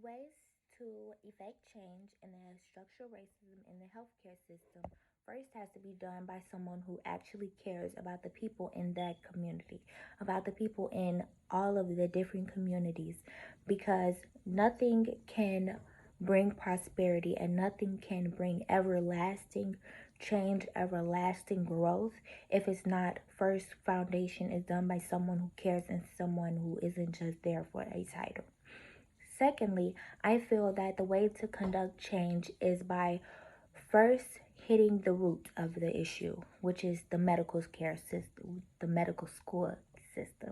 Ways to effect change in the structural racism in the healthcare system first has to be done by someone who actually cares about the people in that community, about the people in all of the different communities, because nothing can bring prosperity and nothing can bring everlasting change, everlasting growth if it's not first foundation is done by someone who cares and someone who isn't just there for a title. Secondly, I feel that the way to conduct change is by first hitting the root of the issue, which is the medical care system, the medical school system.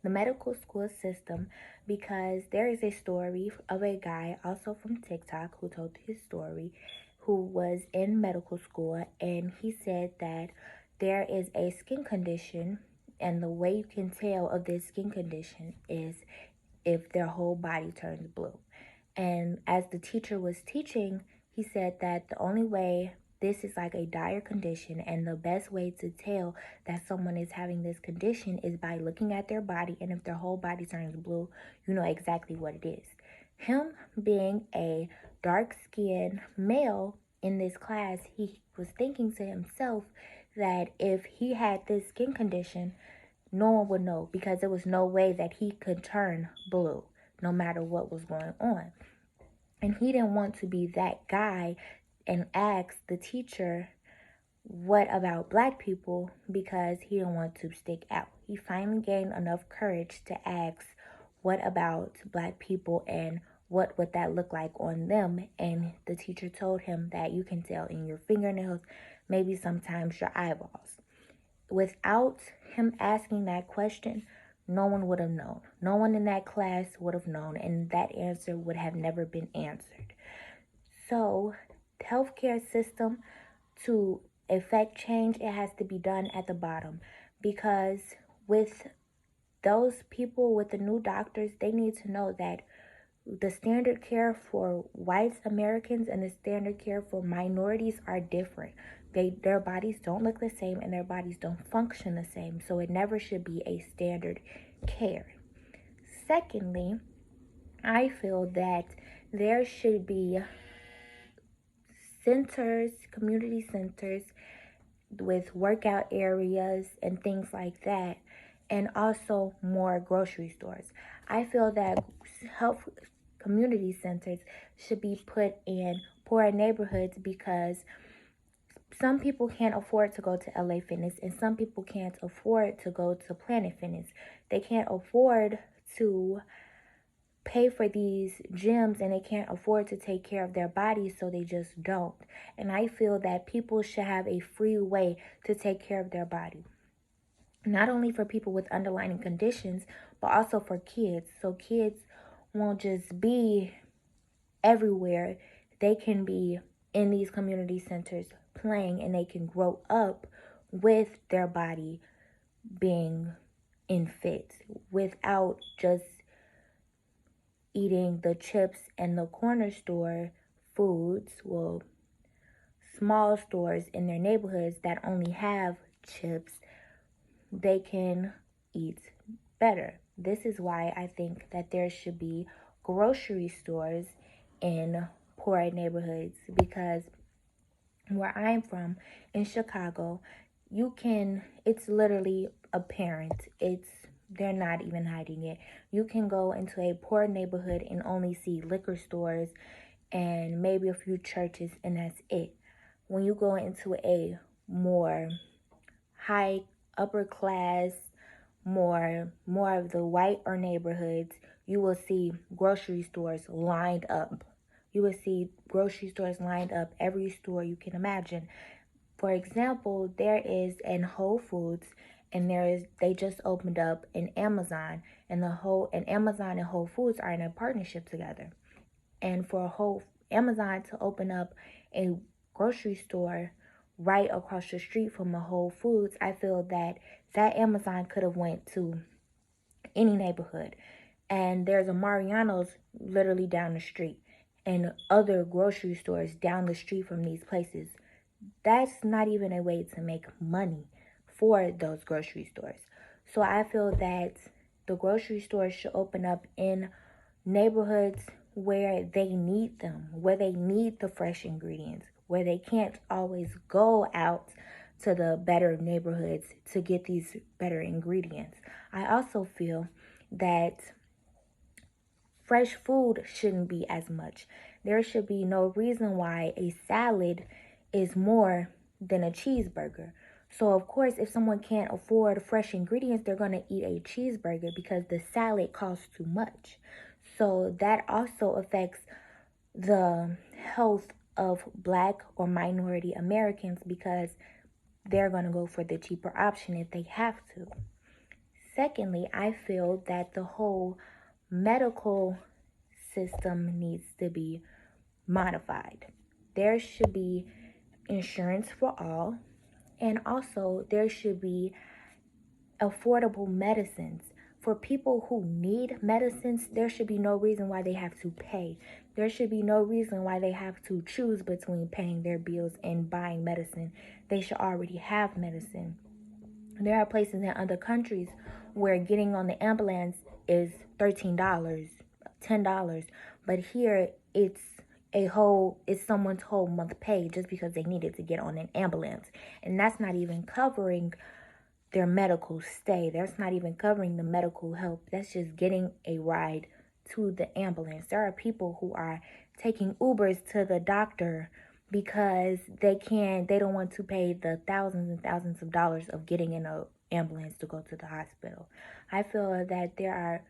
The medical school system, because there is a story of a guy also from TikTok who told his story, who was in medical school, and he said that there is a skin condition, and the way you can tell of this skin condition is if their whole body turns blue. And as the teacher was teaching, he said that the only way this is like a dire condition, and the best way to tell that someone is having this condition is by looking at their body, and if their whole body turns blue, you know exactly what it is. Him being a dark-skinned male in this class, he was thinking to himself that if he had this skin condition, no one would know, because there was no way that he could turn blue no matter what was going on. And he didn't want to be that guy and ask the teacher, what about black people, because he didn't want to stick out. He finally gained enough courage to ask, what about black people and what would that look like on them? And the teacher told him that you can tell in your fingernails, maybe sometimes your eyeballs. Without him asking that question, no one would have known. No one in that class would have known, and that answer would have never been answered. So, the healthcare system, to effect change, it has to be done at the bottom, because with those people, with the new doctors, they need to know that the standard care for white Americans and the standard care for minorities are different. Their bodies don't look the same and their bodies don't function the same, so it never should be a standard care. Secondly, I feel that there should be centers, community centers with workout areas and things like that, and also more grocery stores. I feel that health community centers should be put in poor neighborhoods, because some people can't afford to go to LA Fitness and some people can't afford to go to Planet Fitness. They can't afford to pay for these gyms and they can't afford to take care of their bodies, so they just don't. And I feel that people should have a free way to take care of their body, not only for people with underlying conditions, but also for kids. So kids won't just be everywhere. They can be in these community centers playing, and they can grow up with their body being in fit without just eating the chips and the corner store foods, well, small stores in their neighborhoods that only have chips. They can eat better. This is why I think that there should be grocery stores in poor neighborhoods, because where I'm from in Chicago, it's literally apparent. They're not even hiding it. You can go into a poor neighborhood and only see liquor stores and maybe a few churches, and that's it. When you go into a more high upper class, more of the whiter neighborhoods, you will see grocery stores lined up. You will see grocery stores lined up, every store you can imagine. For example, there is an Whole Foods, and they just opened up an Amazon, and Amazon and Whole Foods are in a partnership together. And for Amazon to open up a grocery store right across the street from a Whole Foods, I feel that Amazon could have went to any neighborhood. And there's a Mariano's literally down the street, and other grocery stores down the street from these places. That's not even a way to make money for those grocery stores. So I feel that the grocery stores should open up in neighborhoods where they need them, where they need the fresh ingredients, where they can't always go out to the better neighborhoods to get these better ingredients. I also feel that fresh food shouldn't be as much. There should be no reason why a salad is more than a cheeseburger. So, of course, if someone can't afford fresh ingredients, they're going to eat a cheeseburger because the salad costs too much. So, that also affects the health of Black or minority Americans because they're going to go for the cheaper option if they have to. Secondly, I feel that the whole medical system needs to be modified. There should be insurance for all, and also there should be affordable medicines. For people who need medicines, there should be no reason why they have to pay. There should be no reason why they have to choose between paying their bills and buying medicine. They should already have medicine. There are places in other countries where getting on the ambulance is $13, $10, but here it's someone's whole month pay just because they needed to get on an ambulance. And that's not even covering their medical stay. That's not even covering the medical help. That's just getting a ride to the ambulance. There are people who are taking Ubers to the doctor because they don't want to pay the thousands and thousands of dollars of getting in an ambulance to go to the hospital. I feel that there are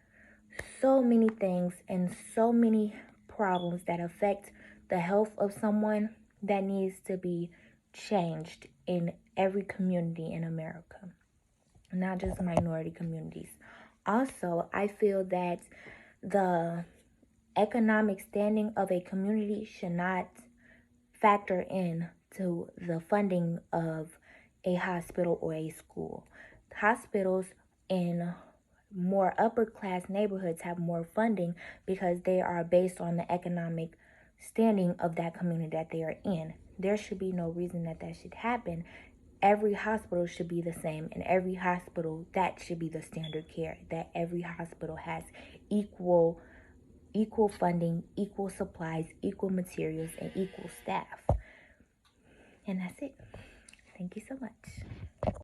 so many things and so many problems that affect the health of someone that needs to be changed in every community in America, not just minority communities. Also, I feel that the economic standing of a community should not factor in to the funding of a hospital or a school. Hospitals in more upper class neighborhoods have more funding because they are based on the economic standing of that community that they are in. There should be no reason that should happen. Every hospital should be the same, and every hospital, that should be the standard care, that every hospital has equal funding, equal supplies, equal materials, and equal staff. And that's it. Thank you so much.